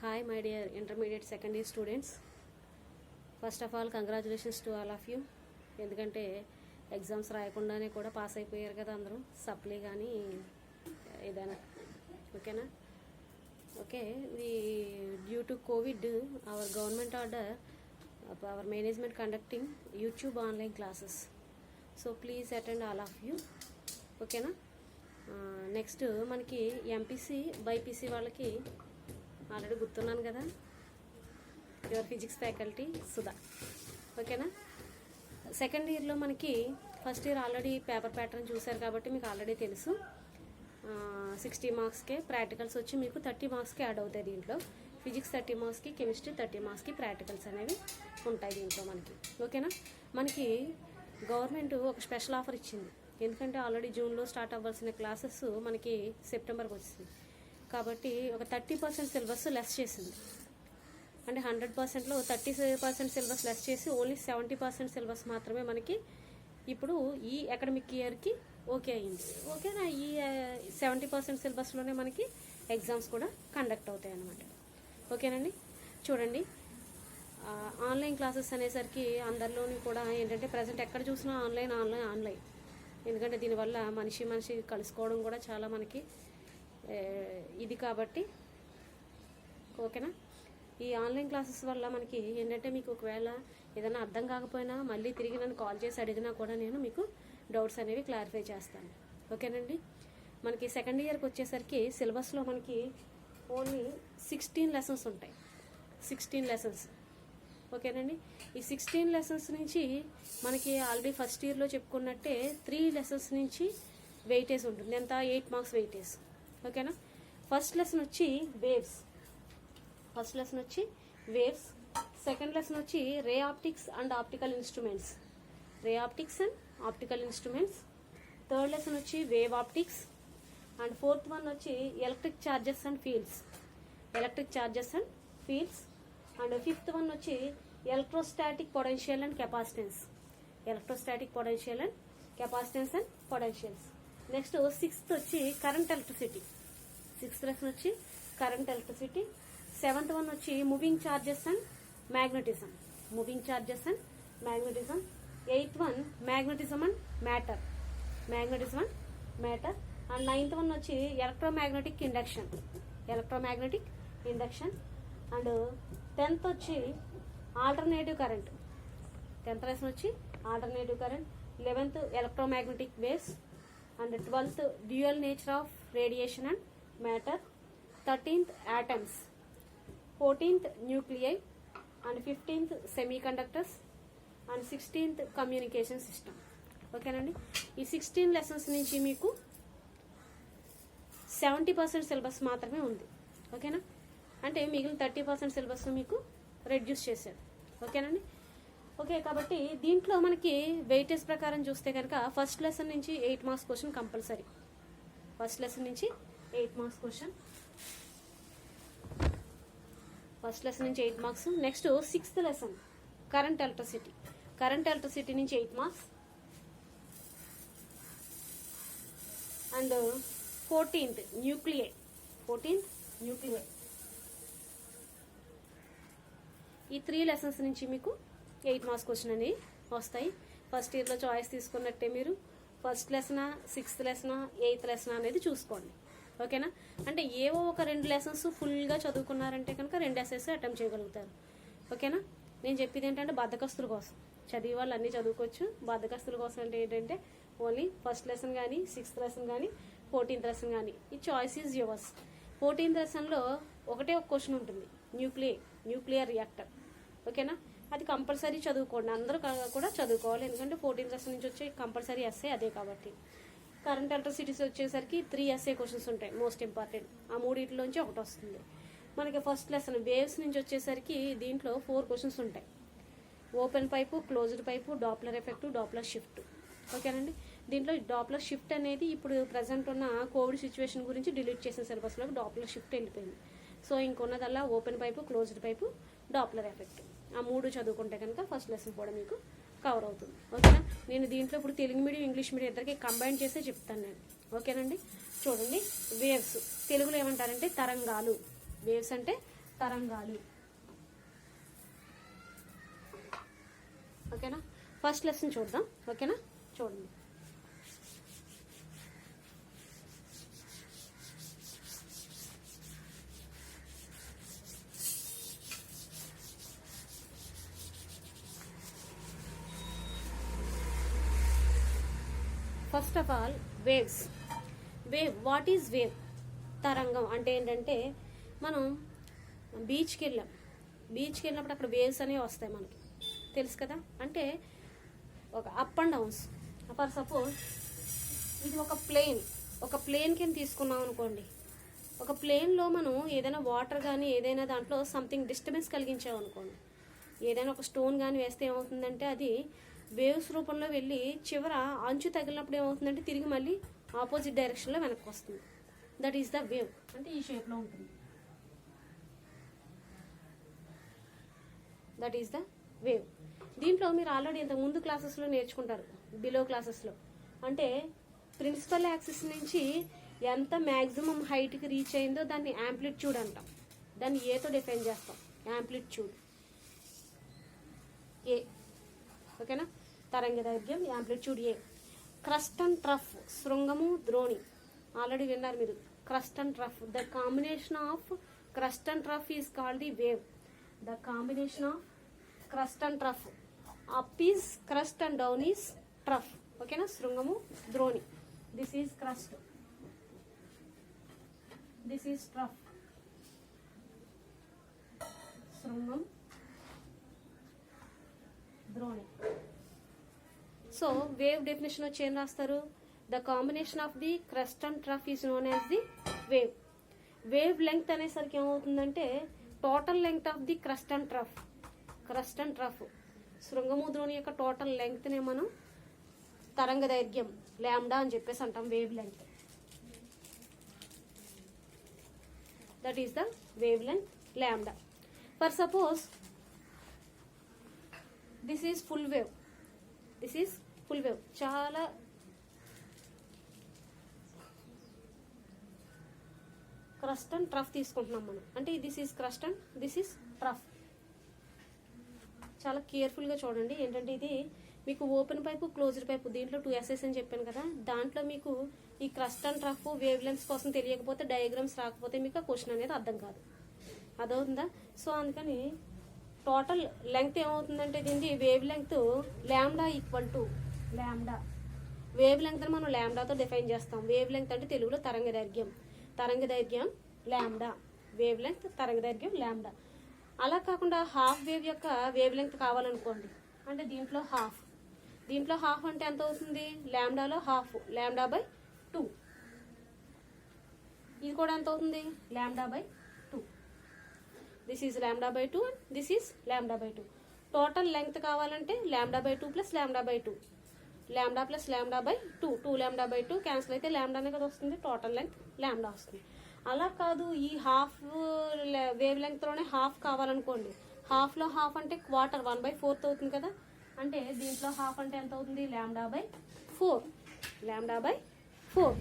Hi my dear intermediate second year students. First of all, congratulations to all of you. ఎందుకంటే exams రాయకుండానే కూడా pass అయిపోయారు కదా అందరూ, సప్లీ కానీ ఏదైనా. ఓకేనా? Okay, due to Covid our government order our management conducting YouTube online classes. So please attend all of you. ఓకేనా? నెక్స్ట్ మనకి ఎంపీసీ బైపీసీ వాళ్ళకి ఆల్రెడీ గుర్తున్నాను కదా, యువర్ ఫిజిక్స్ ఫ్యాకల్టీ సుధా. ఓకేనా? సెకండ్ ఇయర్లో మనకి first year already paper pattern చూశారు కాబట్టి మీకు ఆల్రెడీ తెలుసు. 60 మార్క్స్కే ప్రాక్టికల్స్ వచ్చి మీకు 30 మార్క్స్కి యాడ్ అవుతాయి. దీంట్లో ఫిజిక్స్ 30 మార్క్స్కి, కెమిస్ట్రీ 30 మార్క్స్కి ప్రాక్టికల్స్ అనేవి ఉంటాయి దీంట్లో మనకి. ఓకేనా? మనకి గవర్నమెంట్ ఒక స్పెషల్ ఆఫర్ ఇచ్చింది. ఎందుకంటే ఆల్రెడీ జూన్లో స్టార్ట్ అవ్వాల్సిన క్లాసెస్ మనకి సెప్టెంబర్కి వచ్చింది కాబట్టి ఒక 30% సిలబస్ లెస్ చేసింది. అంటే 100%లో 30% సిలబస్ లెస్ చేసి ఓన్లీ 70% సిలబస్ మాత్రమే మనకి ఇప్పుడు ఈ అకాడమిక్ ఇయర్కి ఓకే అయింది. ఓకేనా? ఈ 70% సిలబస్లోనే మనకి ఎగ్జామ్స్ కూడా కండక్ట్ అవుతాయి అన్నమాట. ఓకేనండి? చూడండి, ఆన్లైన్ క్లాసెస్ అనేసరికి అందరిలోని కూడా ఏంటంటే ప్రజెంట్ ఎక్కడ చూసినా ఆన్లైన్. ఎందుకంటే దీనివల్ల మనిషి కలుసుకోవడం కూడా చాలా మనకి ఇది కాబట్టి. ఓకేనా? ఈ ఆన్లైన్ క్లాసెస్ వల్ల మనకి ఏంటంటే మీకు ఒకవేళ ఏదైనా అర్థం కాకపోయినా మళ్ళీ తిరిగి నన్ను కాల్ చేసి అడిగినా కూడా నేను మీకు డౌట్స్ అనేవి క్లారిఫై చేస్తాను. ఓకేనండి? మనకి సెకండ్ ఇయర్కి వచ్చేసరికి సిలబస్లో మనకి ఓన్లీ 16 లెసన్స్ ఉంటాయి. 16 లెసన్స్. ఓకేనండి? ఈ 16 లెసన్స్ నుంచి మనకి ఆల్రెడీ ఫస్ట్ ఇయర్లో చెప్పుకున్నట్టే 3 లెసన్స్ నుంచి వెయిటేజ్ ఉంటుంది. ఎంత? 8 మార్క్స్ వెయిటేజ్. ఓకేనా? ఫస్ట్ లెసన్ వచ్చి వేవ్స్. సెకండ్ లెసన్ వచ్చి ray optics and optical instruments. Third lesson వచ్చి wave optics. And fourth one వచ్చి electric charges and fields. And fifth one వచ్చి electrostatic potential and capacitance. And potentials. Next sixth వచ్చి current electricity. Sixth lesson వచ్చి current electricity. Seventh one వచ్చి moving charges and magnetism. Eighth one magnetism and matter. And ninth one వచ్చి electromagnetic induction. And 10th వచ్చి alternative current. 10th lesson వచ్చి alternative current. 11th electromagnetic waves. And 12th dual nature of radiation and matter. 13th atoms. 14th nuclei. And 15th semiconductors. And 16th communication system. ఓకేనండి? ఈ 16 lessons నుంచి మీకు 70% syllabus మాత్రమే ఉంది. ఓకేనా? అంటే మిగిలిన 30% సిలబస్ మీకు రెడ్యూస్ చేశారు. ఓకేనండి? ఓకే, కాబట్టి దీంట్లో మనకి వెయిటేజ్ ప్రకారం చూస్తే కనుక ఫస్ట్ లెసన్ నుంచి 8 marks question compulsory. First lesson నుంచి 8 marks. Next sixth lesson current electricity నుంచి 8 మార్క్స్. And 14th nuclei. ఈ 3 లెసన్స్ నుంచి మీకు 8 మార్క్స్ క్వశ్చన్ అనేవి వస్తాయి. ఫస్ట్ ఇయర్లో చాయిస్ తీసుకున్నట్టే మీరు ఫస్ట్ లెసనా, సిక్స్త్ లెసనా, 8th లెసనా అనేది చూసుకోండి. ఓకేనా? అంటే ఏవో ఒక 2 లెసన్స్ ఫుల్గా చదువుకున్నారంటే కనుక 2 ఎస్ఎస్ అటెంప్ట్ చేయగలుగుతారు. ఓకేనా? నేను చెప్పేది ఏంటంటే బద్దకస్తుల కోసం, చదివే వాళ్ళు అన్నీ చదువుకోవచ్చు. బద్దకస్తుల కోసం అంటే ఏంటంటే ఓన్లీ ఫస్ట్ లెసన్ కానీ, 6th లెసన్ కానీ, 14th లెసన్ కానీ. ఈ చాయిస్ ఈజ్ యువర్స్. 14th లెసన్లో ఒకటే ఒక క్వశ్చన్ ఉంటుంది, న్యూక్లియర్ రియాక్టర్. ఓకేనా? అది కంపల్సరీ చదువుకోండి. అందరూ కూడా చదువుకోవాలి. ఎందుకంటే 14th లెసన్ నుంచి వచ్చే కంపల్సరీ ఎస్ఏ అదే కాబట్టి. కరెంట్ ఎలక్ట్రిసిటీస్ వచ్చేసరికి 3 ఎస్ఏ క్వశ్చన్స్ ఉంటాయి, మోస్ట్ ఇంపార్టెంట్. ఆ మూడింటిలోంచి ఒకటి వస్తుంది. మనకి ఫస్ట్ లెసన్ వేవ్స్ నుంచి వచ్చేసరికి దీంట్లో 4 క్వశ్చన్స్ ఉంటాయి. Open pipe, closed pipe, Doppler effect, Doppler shift. ఓకేనండి? దీంట్లో డాప్లర్ షిఫ్ట్ అనేది ఇప్పుడు ప్రజెంట్ ఉన్న కోవిడ్ సిచ్యువేషన్ గురించి డిలీట్ చేసిన సిలబస్లోకి డాప్లర్ షిఫ్ట్ వెళ్ళిపోయింది. సో ఇంకొన్నదల్లా open pipe, closed pipe, Doppler effect. ఆ 3 చదువుకుంటే కనుక ఫస్ట్ లెసన్ కూడా మీకు కవర్ అవుతుంది. ఓకేనా? నేను దీంట్లో ఇప్పుడు తెలుగు మీడియం, ఇంగ్లీష్ మీడియం ఇద్దరికి కంబైన్ చేసే చెప్తాను నేను. ఓకేనండి? చూడండి, వేవ్స్ తెలుగులో ఏమంటారంటే తరంగాలు. వేవ్స్ అంటే తరంగాలు. ఓకేనా? ఫస్ట్ లెసన్ చూద్దాం. ఓకేనా? చూడండి. First of all waves. Wave, what is wave? తరంగం అంటే ఏంటంటే, మనం బీచ్కి వెళ్ళినప్పుడు అక్కడ వేవ్స్ అనేవి వస్తాయి మనకి, తెలుసు కదా. అంటే ఒక up and downs. For suppose ఇది ఒక ప్లేన్ కింద తీసుకున్నాం అనుకోండి. ఒక ప్లేన్లో మనం ఏదైనా వాటర్ కానీ ఏదైనా దాంట్లో సంథింగ్ డిస్టర్బెన్స్ కలిగించామనుకోండి, ఏదైనా ఒక స్టోన్ కానీ వేస్తే ఏమవుతుందంటే అది వేవ్స్ రూపంలో వెళ్ళి చివర అంచు తగిలినప్పుడు ఏమవుతుందంటే తిరిగి మళ్ళీ ఆపోజిట్ డైరెక్షన్లో వెనక్కి వస్తుంది. That is the wave. అంటే ఈ షేప్లో ఉంటుంది. That is the wave. దీంట్లో మీరు ఆల్రెడీ ఇంతకు ముందు క్లాసెస్లో నేర్చుకుంటారు, బిలో క్లాసెస్లో. అంటే ప్రిన్సిపల్ యాక్సిస్ నుంచి ఎంత మ్యాక్సిమం హైట్కి రీచ్ అయిందో దాన్ని యాంప్లిట్యూడ్ అంటాం. దాన్ని ఏతో డిఫైన్ చేస్తాం, యాంప్లిట్యూడ్ ఏ. ఓకేనా? తరంగ దైర్ఘ్యం amplitude A. Crest and trough, శృంగము ద్రోణి, ఆల్రెడీ విన్నారు మీరు. Crest and trough, the combination of crest and trough is called the wave. The combination of crest and trough, up is crest and down is trough. ఓకేనా? శృంగము ద్రోణి. This is crest, this is trough. శృంగం ద్రోణి. So wave definition వచ్చి ఏం రాస్తారు? The combination of the crest and trough is known as the wave. Wave length అనేసరికి ఏమవుతుందంటే total length of the crest and trough. Crest and trough, శృంగము ద్రోణి యొక్క టోటల్ లెంగ్త్నే మనం తరంగ దైర్ఘ్యం లాంబ్డా అని చెప్పేసి అంటాం, wave length. That is the wave length lambda. For suppose this is full wave. This is full wave. చాలా క్రస్ట్ అండ్ ట్రఫ్ తీసుకుంటున్నాం మనం. అంటే this is crest and this is trough. చాలా కేర్ఫుల్గా చూడండి. ఏంటంటే ఇది మీకు ఓపెన్ పైపు, క్లోజ్డ్ పైపు, దీంట్లో 2 ఎస్ఎస్ అని చెప్పాను కదా. దాంట్లో మీకు ఈ crust and trough wave lungs కోసం తెలియకపోతే, డయాగ్రామ్స్ రాకపోతే మీకు ఆ క్వశ్చన్ అనేది అర్థం కాదు. అదవుతుందా? సో అందుకని టోటల్ లెంగ్త్ ఏమవుతుందంటే దీనికి wave length lambda equal to lambda. Wave length మనం లాంబ్డాతో డిఫైన్ చేస్తాం. వేవ్ లెంగ్త్ అంటే తెలుగులో తరంగ దైర్ఘ్యం. తరంగ దైర్ఘ్యం లాంబ్డా. వేవ్ లెంగ్త్ తరంగ దైర్ఘ్యం లాంబ్డా. అలా కాకుండా హాఫ్ వేవ్ యొక్క వేవ్ లెంగ్త్ కావాలనుకోండి, అంటే దీంట్లో హాఫ్ అంటే ఎంత అవుతుంది? లాంబ్డాలో హాఫ్, లాంబ్డా బై 2. ఇది కూడా ఎంత అవుతుంది? Lambda by 2. This is lambda by 2 and this is lambda by 2. Total length కావాలంటే lambda by 2 plus lambda by 2. Lambda plus lambda by 2. 2 lambda by 2 cancel అయితే లాంబ్డానే కదా వస్తుంది. టోటల్ లెంగ్త్ లాంబ్డా వస్తుంది. అలా కాదు, ఈ హాఫ్ వేవ్ లెంగ్త్లోనే హాఫ్ కావాలనుకోండి. హాఫ్లో హాఫ్ అంటే క్వార్టర్, 1/4 అవుతుంది కదా. అంటే దీంట్లో హాఫ్ అంటే ఎంత అవుతుంది? Lambda by 4. Lambda by 4.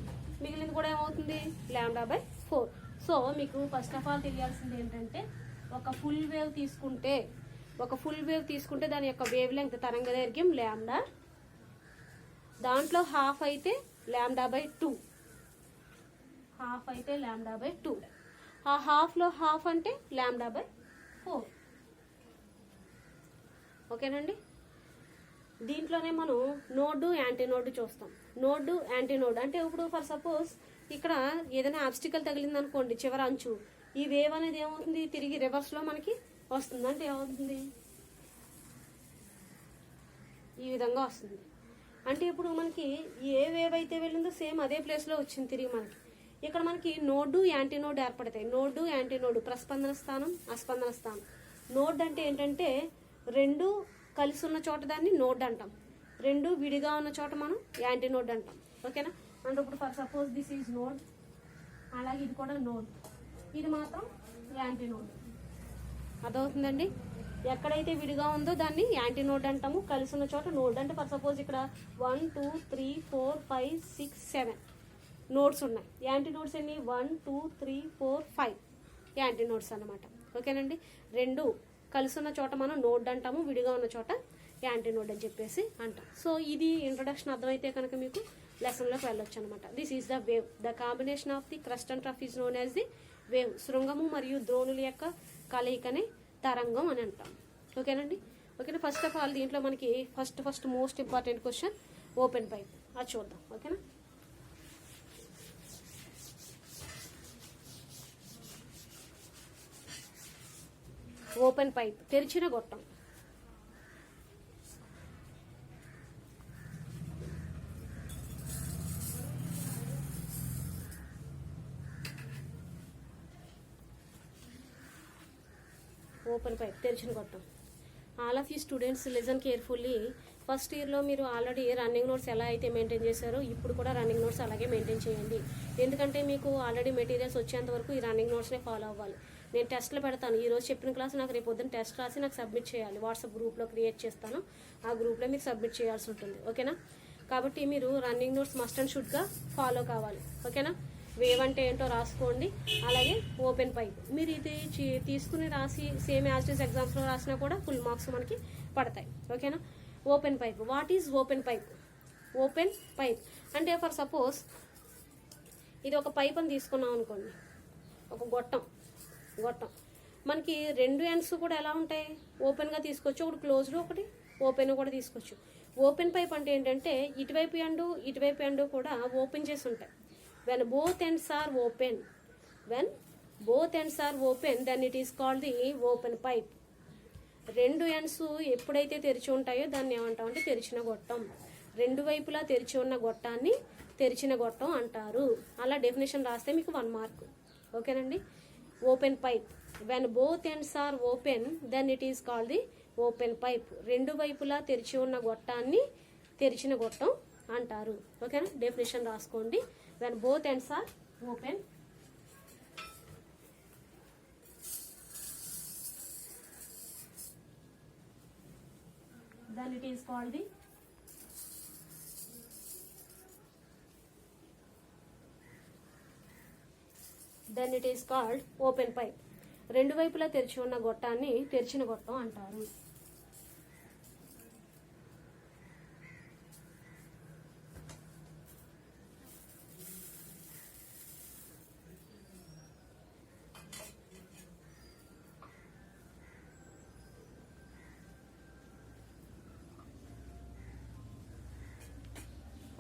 మిగిలింది కూడా ఏమవుతుంది? Lambda by 4. సో మీకు ఫస్ట్ ఆఫ్ ఆల్ తెలియాల్సింది ఏంటంటే, ఒక ఫుల్ వేవ్ తీసుకుంటే దాని యొక్క వేవ్ లెంగ్త్ తరంగ దైర్ఘ్యం లాంబ్డా. దాంట్లో హాఫ్ అయితే లాంబ్డా బై 2. హాఫ్ అయితే లాంబ్డా బై 2. ఆ హాఫ్లో హాఫ్ అంటే లాంబ్డా బై 4. ఓకేనండి? దీంట్లోనే మనం నోడ్ యాంటీనోడ్ చూస్తాం. నోడ్ యాంటీనోడ్ అంటే ఇప్పుడు ఫర్ సపోజ్ ఇక్కడ ఏదైనా ఆబ్స్టికల్ తగిలింది అనుకోండి, చివరి అంచు, ఈ వేవ్ అనేది ఏమవుతుంది? తిరిగి రివర్స్లో మనకి వస్తుంది. అంటే ఏమవుతుంది? ఈ విధంగా వస్తుంది. అంటే ఇప్పుడు మనకి ఏ వేవ్ అయితే వెళ్ళిందో సేమ్ అదే ప్లేస్లో వచ్చింది తిరిగి మనకి. ఇక్కడ మనకి నోడ్ యాంటీనోడ్ ఏర్పడతాయి. నోడ్ యాంటీనోడ్, ప్రస్పందన స్థానం, అస్పందన స్థానం. నోడ్ అంటే ఏంటంటే రెండు కలిసి ఉన్న చోట దాన్ని నోడ్ అంటాం, రెండు విడిగా ఉన్న చోట మనం యాంటీనోడ్ అంటాం. ఓకేనా? అంటే ఇప్పుడు for suppose this is node, అలాగే ఇది కూడా నోడ్, ఇది మాత్రం యాంటీనోడ్. అదవుతుందండి? ఎక్కడైతే విడిగా ఉందో దాన్ని యాంటీనోడ్ అంటాము, కలిసి ఉన్న చోట నోడ్. అంటే ఫర్ సపోజ్ ఇక్కడ 1 2 3 4 5 6 7 నోడ్స్ ఉన్నాయి. యాంటీనోడ్స్ ఎన్ని? 1 2 3 4 5 యాంటీనోడ్స్ అన్నమాట. ఓకేనండి. రెండు కలిసి ఉన్న చోట మనం నోడ్ అంటాము, విడిగా ఉన్న చోట యాంటీ నోడ్ అని చెప్పేసి అంటాం. సో ఇది ఇంట్రొడక్షన్ అర్థమైతే కనుక మీకు లెసన్లోకి వెళ్ళొచ్చు అనమాట. This is the wave. The combination of the crest and trough is known as the wave. శృంగము మరియు ద్రోణుల యొక్క కలయికనే తరంగం అని అంటాం. ఓకేనండి. ఓకేనా. ఫస్ట్ ఆఫ్ ఆల్ దీంట్లో మనకి first most important question open pipe, అది చూద్దాం. ఓకేనా. ఓపెన్ పైప్ తెరిచిన గొట్టం. ఓపెన్ పైప్ తెరిచిన గొట్టం. All of you students listen carefully. First ఇయర్లో మీరు ఆల్రెడీ రన్నింగ్ నోట్స్ ఎలా అయితే మెయింటైన్ చేశారో ఇప్పుడు కూడా రన్నింగ్ నోట్స్ అలాగే మెయింటైన్ చేయండి. ఎందుకంటే మీకు ఆల్రెడీ మెటీరియల్స్ వచ్చేంత వరకు ఈ రన్నింగ్ నోట్స్నే ఫాలో అవ్వాలి. నేను టెస్ట్లు పెడతాను. ఈరోజు చెప్పిన క్లాస్ నాకు రేపు పొద్దున్న టెస్ట్ రాసి నాకు సబ్మిట్ చేయాలి. వాట్సాప్ గ్రూప్లో క్రియేట్ చేస్తాను. ఆ గ్రూప్లో మీరు సబ్మిట్ చేయాల్సి ఉంటుంది. ఓకేనా. కాబట్టి మీరు రన్నింగ్ నోట్స్ మస్ట్ అండ్ షుడ్గా ఫాలో కావాలి. ఓకేనా. వేవ్ అంటే ఏంటో రాసుకోండి. అలాగే ఓపెన్ పైప్ మీరు ఇది తీసుకుని రాసి సేమ్ యాజ్ ఎగ్జామ్స్లో రాసినా కూడా ఫుల్ మార్క్స్ మనకి పడతాయి. ఓకేనా. Open pipe. What is open pipe? Open pipe అంటే ఫర్ సపోజ్ ఇది ఒక పైప్ అని తీసుకున్నాం అనుకోండి, ఒక గొట్టం మనకి రెండు ఎండ్స్ కూడా ఎలా ఉంటాయి? ఓపెన్గా తీసుకోవచ్చు. ఒకటి క్లోజ్డ్, ఒకటి ఓపెన్ కూడా తీసుకోవచ్చు. ఓపెన్ పైప్ అంటే ఏంటంటే ఇటువైపు ఎండు కూడా ఓపెన్ చేసి ఉంటాయి. when both ends are open then it is called the open pipe. రెండు ఎండ్స్ ఎప్పుడైతే తెరిచి ఉంటాయో దాన్ని ఏమంటామంటే తెరిచిన గొట్టం. రెండు వైపులా తెరిచి ఉన్న గొట్టాన్ని తెరిచిన గొట్టం అంటారు. అలా డెఫినేషన్ రాస్తే మీకు 1 మార్క్. ఓకేనండి. Open pipe. when both ends are open then it is called the open pipe. రెండు వైపులా తెరిచి ఉన్న గొట్టాన్ని తెరిచిన గొట్టం అంటారు. ఓకేనా. డెఫినేషన్ రాసుకోండి. when both ends are open then it is called the open pipe. రెండు వైపులా తెరిచి ఉన్న గొట్టాన్ని తెరిచిన గొట్టం అంటారు.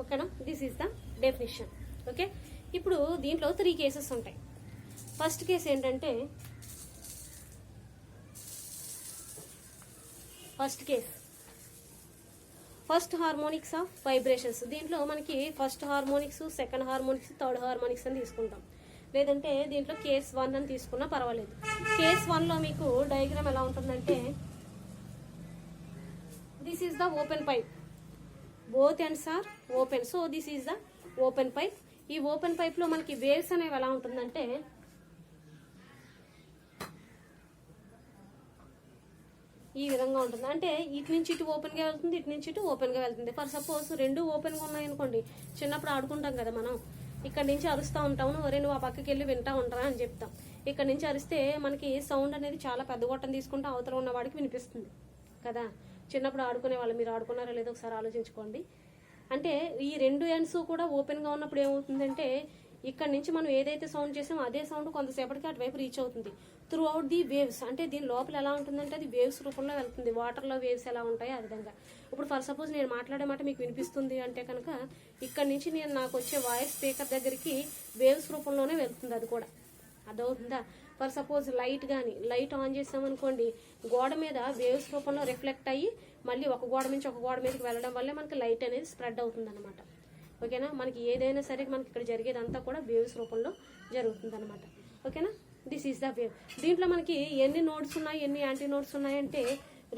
ఓకేనా. This is the definition. Okay. ఇప్పుడు దీంట్లో 3 కేసెస్ ఉంటాయి. ఫస్ట్ కేసు ఏంటంటే ఫస్ట్ హార్మోనిక్స్ ఆఫ్ వైబ్రేషన్స్. దీంట్లో మనకి first harmonics, second harmonics, third harmonics అని తీసుకుంటాం. లేదంటే దీంట్లో కేస్ 1 అని తీసుకున్నా పర్వాలేదు. కేస్ 1లో మీకు డయాగ్రామ్ ఎలా ఉంటుందంటే this is the open pipe. both ends are open, so this is the open pipe. ఈ ఓపెన్ పైప్ లో మనకి వేవ్స్ అనేవి ఎలా ఉంటుందంటే ఈ విధంగా ఉంటుంది. అంటే ఇటు నుంచి ఇటు ఓపెన్ గా వెళ్తుంది, ఇటు నుంచి ఇటు ఓపెన్ గా వెళ్తుంది. ఫర్ సపోజ్ రెండు ఓపెన్ గా ఉన్నాయనుకోండి, చిన్నప్పుడు ఆడుకుంటాం కదా మనం, ఇక్కడ నుంచి అరుస్తూ ఉంటాము, ఒరే నువ్వు ఆ పక్కకి వెళ్ళి వింటా ఉంటారా అని చెప్తాం. ఇక్కడ నుంచి అరిస్తే మనకి సౌండ్ అనేది చాలా పెద్ద గొట్టం తీసుకుంటే అవతల ఉన్న వాడికి వినిపిస్తుంది కదా. చిన్నప్పుడు ఆడుకునే వాళ్ళు, మీరు ఆడుకున్నారో లేదో ఒకసారి ఆలోచించుకోండి. అంటే ఈ రెండు ఎండ్స్ కూడా ఓపెన్గా ఉన్నప్పుడు ఏమవుతుందంటే ఇక్కడ నుంచి మనం ఏదైతే సౌండ్ చేసామో అదే సౌండ్ కొంతసేపటికి అటువైపు రీచ్ అవుతుంది త్రూ అవుట్ ది వేవ్స్. అంటే దీని లోపల ఎలా ఉంటుందంటే అది వేవ్స్ రూపంలో వెళ్తుంది. వాటర్లో వేవ్స్ ఎలా ఉంటాయో ఆ విధంగా. ఇప్పుడు ఫర్ సపోజ్ నేను మాట్లాడే మాట మీకు వినిపిస్తుంది అంటే కనుక ఇక్కడ నుంచి నాకు వచ్చే వాయిస్ స్పీకర్ దగ్గరికి వేవ్స్ రూపంలోనే వెళ్తుంది. అది కూడా అదవుతుందా? ఫర్ సపోజ్ లైట్ ఆన్ చేసామనుకోండి, గోడ మీద వేవ్స్ రూపంలో రిఫ్లెక్ట్ అయ్యి మళ్ళీ ఒక గోడ నుంచి ఒక గోడ మీదకి వెళ్ళడం వల్లే మనకి లైట్ అనేది స్ప్రెడ్ అవుతుంది అనమాట. ఓకేనా. మనకి ఏదైనా సరే మనకి ఇక్కడ జరిగేదంతా కూడా వేవ్స్ రూపంలో జరుగుతుంది అనమాట. ఓకేనా. This is the wave. దీంట్లో మనకి ఎన్ని నోడ్స్ ఉన్నాయి, ఎన్ని యాంటీ నోడ్స్ ఉన్నాయంటే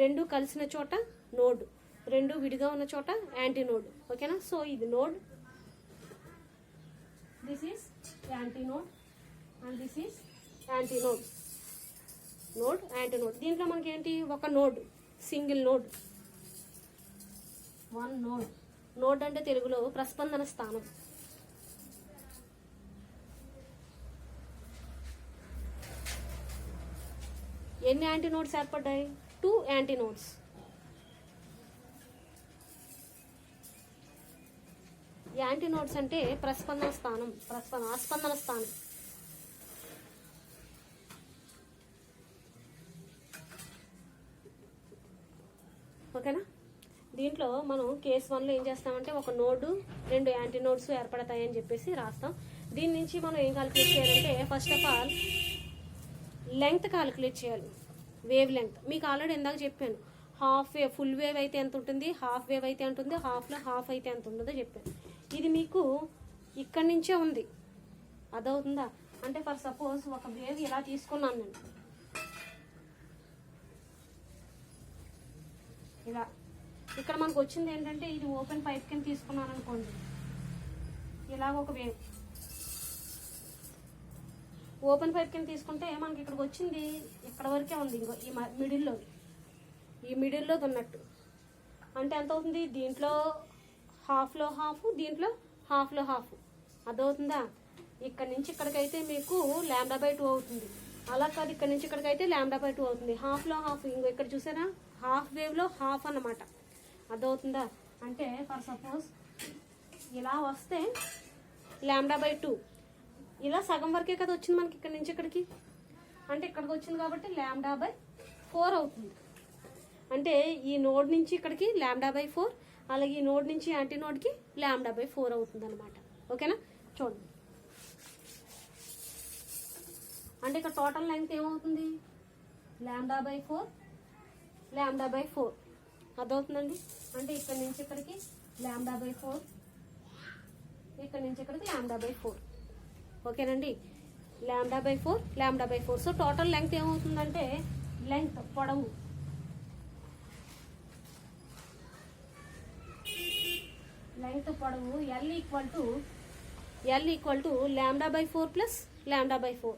రెండు కలిసిన చోట నోడ్, రెండు విడిగా ఉన్న చోట యాంటీ నోడ్. ఓకేనా. సో ఇది node, this is anti node and this is anti node. Node, anti node. దీంట్లో మనకి ఏంటి, ఒక node, single node, one node. Node అంటే తెలుగులో ప్రస్పందన స్థానం. ఎన్ని యాంటీనోడ్స్ ఏర్పడ్డాయి? 2 యాంటీనోడ్స్. యాంటీనోడ్స్ అంటే ప్రస్పందన స్థానం, ఆస్పందన స్థానం. ఓకేనా? దీంట్లో మనం కేస్ 1లో ఏం చేస్తామంటే ఒక నోడు 2 యాంటీనోడ్స్ ఏర్పడతాయని చెప్పేసి రాస్తాం. దీని నుంచి మనం ఏం క్యాలిక్యులేట్ చేయాలంటే first of all length calculate చేయాలి, వేవ్ లెంగ్త్. మీకు ఆల్రెడీ ఇందాక చెప్పాను, హాఫ్ వేవ్, ఫుల్ వేవ్ అయితే ఎంత ఉంటుంది, హాఫ్ వేవ్ అయితే ఎంత ఉంటుంది, హాఫ్లో హాఫ్ అయితే ఎంత ఉంటుందో చెప్పాను. ఇది మీకు ఇక్కడి నుంచే ఉంది, అదవుతుందా? అంటే ఫర్ సపోజ్ ఒక వేవ్ ఇలా తీసుకున్నాను నేను, ఇలా. ఇక్కడ మనకు వచ్చింది ఏంటంటే ఇది ఓపెన్ పైప్ కింద తీసుకున్నాను అనుకోండి, ఇలాగ ఒక వేవ్ ఓపెన్ పైప్ కింద తీసుకుంటే మనకి ఇక్కడికి వచ్చింది ఇక్కడ వరకే ఉంది, ఇంకో ఈ మిడిల్లో ఉన్నట్టు. అంటే ఎంత అవుతుంది? దీంట్లో హాఫ్లో హాఫ్, దీంట్లో హాఫ్లో హాఫ్, అదవుతుందా? ఇక్కడ నుంచి ఇక్కడికైతే మీకు λ/2 అవుతుంది. అలా కాదు, ఇక్కడ నుంచి ఇక్కడికైతే λ/2 అవుతుంది. హాఫ్లో హాఫ్, ఇంకో ఇక్కడ చూసారా హాఫ్ వేవ్లో హాఫ్ అన్నమాట, అదవుతుందా? అంటే ఫర్ సపోజ్ ఇలా వస్తే λ/2, ఇలా సగం వరకే కదా వచ్చింది మనకి ఇక్కడ నుంచి ఇక్కడికి, అంటే ఇక్కడికి వచ్చింది కాబట్టి λ/4 అవుతుంది. అంటే ఈ నోడ్ నుంచి ఇక్కడికి λ/4, అలాగే ఈ నోడ్ నుంచి యాంటీ నోడ్కి λ/4 అవుతుంది అనమాట. ఓకేనా? చూడండి, అంటే ఇక్కడ టోటల్ లెంగ్త్ ఏమవుతుంది? λ/4 అదవుతుందండి. అంటే ఇక్కడ నుంచి ఇక్కడికి λ/4, ఇక్కడ నుంచి ఇక్కడికి λ/4. ఓకేనండి, λ/4. సో టోటల్ లెంగ్త్ ఏమవుతుందంటే లెంగ్త్ పొడవు L ఈక్వల్ టు λ/4 ప్లస్ λ/4.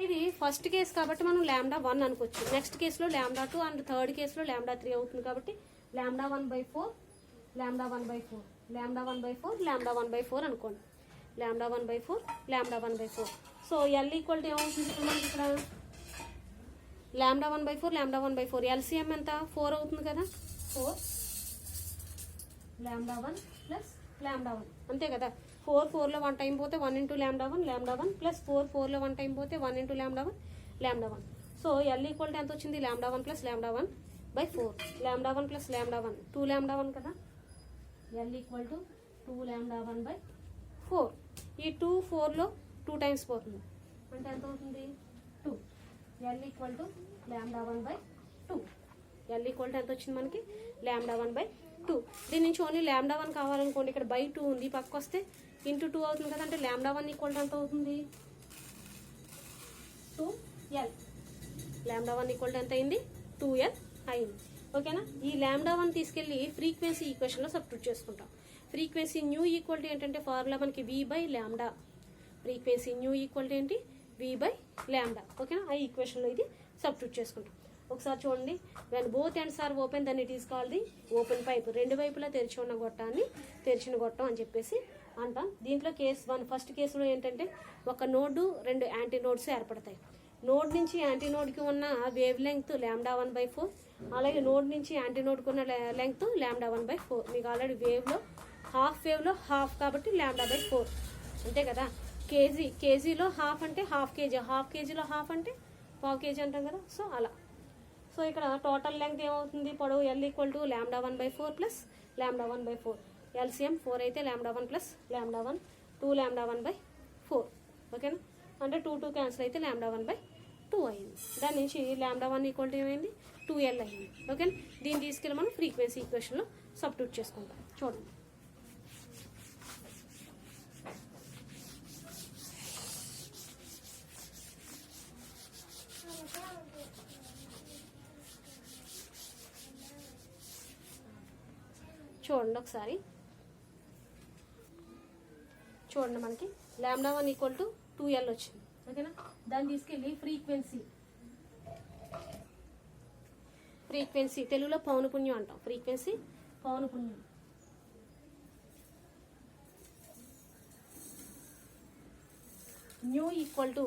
ఇది ఫస్ట్ కేసు కాబట్టి మనం λ1 అనుకోవచ్చు. నెక్స్ట్ కేసులో λ2 అండ్ థర్డ్ కేసులో λ3 అవుతుంది కాబట్టి λ1/4 λ1/4 అనుకోండి. λ1/4. సో L ఈక్వల్ టు ఏమవుతుంది ఇప్పుడు మనకి ఇక్కడ? λ1/4 LCM ఎంత? 4 అవుతుంది కదా. 4 λ1 ప్లస్ λ1 అంతే కదా. 4లో 1 టైం పోతే 1 × λ1 ప్లస్ 4లో 1 టైం పోతే 1 × λ1. సో L ఈక్వల్ టు ఎంత వచ్చింది? λ1 ప్లస్ λ1/4. λ1 ప్లస్ λ1 2λ1 కదా. L equal to 2λ1/4. ఈ 2 4లో 2 టైమ్స్ పోతుంది అంటే ఎంత అవుతుంది? 2. L equal to λ1/2. L equal to ఎంత వచ్చింది మనకి? λ1/2. దీని నుంచి ఓన్లీ λ1 కావాలనుకోండి, ఇక్కడ /2 ఉంది, పక్క వస్తే × 2 అవుతుంది కదా. అంటే λ1 ఈక్వల్ టు ఎంత అవుతుంది? 2L. λ1 ఈక్వల్ టు ఎంత అయింది? 2L అయింది. ఓకేనా? ఈ λ1 తీసుకెళ్ళి ఫ్రీక్వెన్సీ ఈక్వేషన్లో సబ్స్టిట్యూట్ చేసుకుంటాం. ఫ్రీక్వెన్సీ న్యూ ఈక్వల్ టు ఏంటంటే ఫార్ములా మనకి v/λ. Frequency nu equal to ఏంటి? v/λ. ఓకేనా? ఆ ఈక్వేషన్లో ఇది సబ్స్టిట్యూట్ చేసుకుంటాం. ఒకసారి చూడండి, when both ends are open then it is called the open pipe. రెండు వైపులా తెరిచి ఉన్న గొట్టాన్ని తెరిచిన గొట్టం అని చెప్పేసి అంటాం. దీంట్లో కేస్ 1 ఫస్ట్ కేసులో ఏంటంటే ఒక నోడు 2 యాంటీ నోడ్స్ ఏర్పడతాయి. నోడ్ నుంచి యాంటీ నోడ్కి ఉన్న వేవ్ లెంగ్త్ λ1/4, అలాగే నోడ్ నుంచి యాంటీ నోడ్కి ఉన్న లెంగ్త్ λ1/4. మీకు ఆల్రెడీ వేవ్లో హాఫ్ కాబట్టి λ/4 అంతే కదా. కేజీలో హాఫ్ అంటే హాఫ్ కేజీలో హాఫ్ అంటే పావు కేజీ అంటాం కదా. సో అలా. సో ఇక్కడ టోటల్ లెంగ్త్ ఏమవుతుంది? పొడవు L equal to λ1/4 plus λ1/4. LCM 4 అయితే λ1 ప్లస్ λ1 2λ1/4. ఓకేనా? అంటే 2 క్యాన్సిల్ అయితే λ1/2 అయింది. దాని నుంచి λ1 ఈక్వల్ టు ఏమైంది? 2L అయింది. ఓకేనా? దీన్ని తీసుకెళ్ళి మనం ఫ్రీక్వెన్సీ ఈక్వేషన్లో సబ్స్టిట్యూట్ చేసుకుంటాం. చూడండి, ఒకసారి చూడండి, మనకి λ1 ఈక్వల్ టు 2L వచ్చింది. ఓకేనా? దాన్ని తీసుకెళ్ళి ఫ్రీక్వెన్సీ తెలుగులో పౌనపుణ్యం అంటాం. ఫ్రీక్వెన్సీ పౌనపుణ్యం. న్యూ ఈక్వల్ టు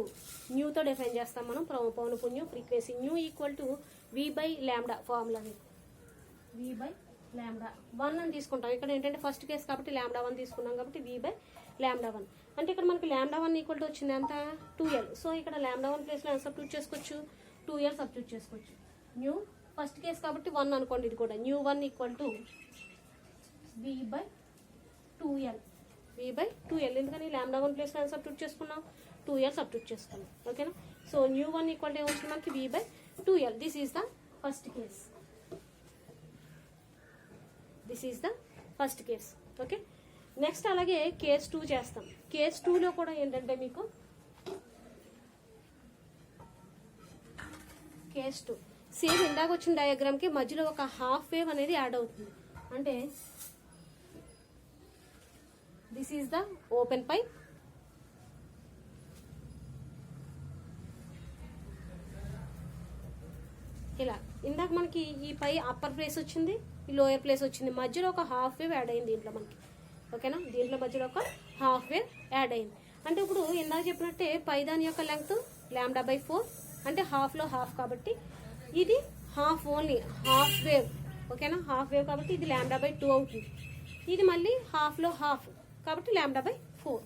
న్యూతో డిఫైన్ చేస్తాం మనం పౌనపున్యం frequency. Nu equal to we by lambda formula మీకు. వి బై ల్యాండా 1 అని తీసుకుంటాం. ఇక్కడ ఏంటంటే ఫస్ట్ కేసు కాబట్టి ల్యాండా 1 తీసుకున్నాం కాబట్టి వి బై ల్యాండా 1. అంటే ఇక్కడ మనకి ల్యాండా 1 ఈక్వల్ టు వచ్చింది ఎంత 2L. సో ఇక్కడ ల్యాండా 1 ప్లేస్లో ఎంత సబ్స్టిట్యూట్ చేసుకోవచ్చు 2L సబ్స్టిట్యూట్ చేసుకోవచ్చు. న్యూ ఫస్ట్ కేసు కాబట్టి 1 అనుకోండి. ఇది కూడా nu 1 equal to we by 2L. V by 2L ఎందుకని ల్యాండా 1 ప్లేస్లో ఎంత సబ్స్టిట్యూట్ చేసుకున్నాం 2L సబ్స్టిట్యూట్ చేసుకున్నాం. ఓకేనా. సో న్యూ 1 ఈక్వల్ టు ఏమొచ్చింది మనకి v by 2L. This is the first case. This is the first case. Okay. Next అలాగే కేస్ 2 చేస్తాం. కేస్ 2లో కూడా ఏంటంటే మీకు కేస్ 2 సేమ్ ఇందాక వచ్చిన డయాగ్రామ్కి మధ్యలో ఒక హాఫ్ వేవ్ అనేది యాడ్ అవుతుంది. అంటే this is the open pipe. ఇలా ఇందాక మనకి ఈ పై అప్పర్ ప్లేస్ వచ్చింది, ఈ లోయర్ ప్లేస్ వచ్చింది, మధ్యలో ఒక హాఫ్ వేవ్ యాడ్ అయింది దీంట్లో మనకి. ఓకేనా. దీంట్లో మధ్యలో ఒక హాఫ్ వేవ్ యాడ్ అయింది. అంటే ఇప్పుడు ఇందాక చెప్పినట్టే పై దాని యొక్క లెంగ్త్ ల్యాండా బై 4 అంటే హాఫ్లో హాఫ్ కాబట్టి ఇది హాఫ్ ఓన్లీ హాఫ్ వేవ్. ఓకేనా. హాఫ్ వేవ్ కాబట్టి ఇది ల్యాండా బై 2 అవుతుంది. ఇది మళ్ళీ హాఫ్లో హాఫ్ కాబట్టి ల్యాండా బై 4.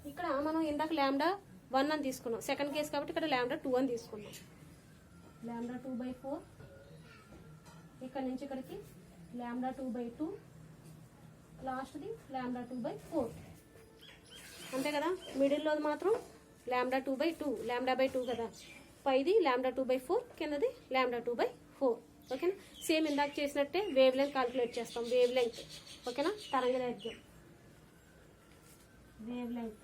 ఇక్కడ మనం ఇందాక ల్యాండా 1 అని తీసుకున్నాం. సెకండ్ కేస్ కాబట్టి ఇక్కడ ల్యాండా 2 అని తీసుకున్నాం. ల్యాండా 2 బై 4 ఇక్కడ నుంచి ఇక్కడికి ల్యాండా 2 బై 2 లాస్ట్ది ల్యాండా 2 బై 4 అంతే కదా. మిడిల్లో మాత్రం ల్యాండా 2 బై 2 ల్యాండా బై 2 కదా. పైది ల్యాండా 2 బై 4 కిందది ల్యాండా 2 బై 4. ఓకేనా. సేమ్ ఇందాక చేసినట్టే వేవ్ లెంగ్త్ కాల్కులేట్ చేస్తాం. వేవ్ లెంగ్త్ ఓకేనా. తరంగ దైర్ఘ్యం వేవ్ లెంగ్త్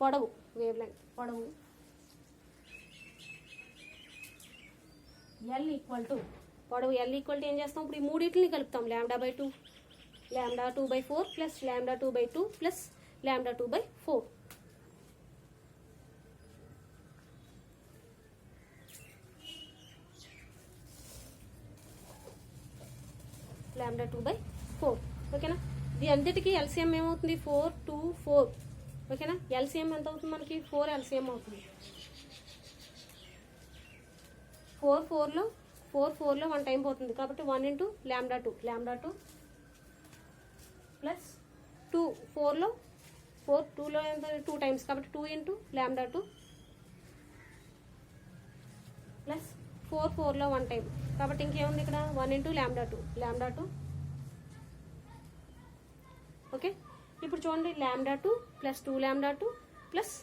పొడవు వేవ్ లెంగ్త్ పొడవు ఎల్ ఈక్వల్ టు పొడవు ఎల్ ఈక్వల్ టు ఏం చేస్తాం ఇప్పుడు ఈ మూడింటిని కలుపుతాం. ల్యాండా బై 2 ల్యాండా 2 by 4 plus lambda 2 by 2 plus lambda 2 by 4. ల్యాండా 2 బై 4. ఓకేనా. ఇది అన్నిటికీ ఎల్సిఎం ఏమవుతుంది 4 2 4. ఓకేనా. ఎల్సిఎం ఎంత అవుతుంది మనకి 4 ఎల్సిఎం అవుతుంది. 4 4లో 1 టైం పోతుంది కాబట్టి 1 ఇంటూ ల్యాండా 2 ప్లస్ 2 4లో 2లో ఎంత 2 టైమ్స్ కాబట్టి 2 ఇంటూ ల్యాండా 2 ప్లస్ 4లో 1 టైం కాబట్టి ఇంకేముంది ఇక్కడ 1 ఇంటూ ల్యాండా 2 ఓకే. ఇప్పుడు చూడండి ల్యాండా 2 ప్లస్ 2 ల్యాండా 2 ప్లస్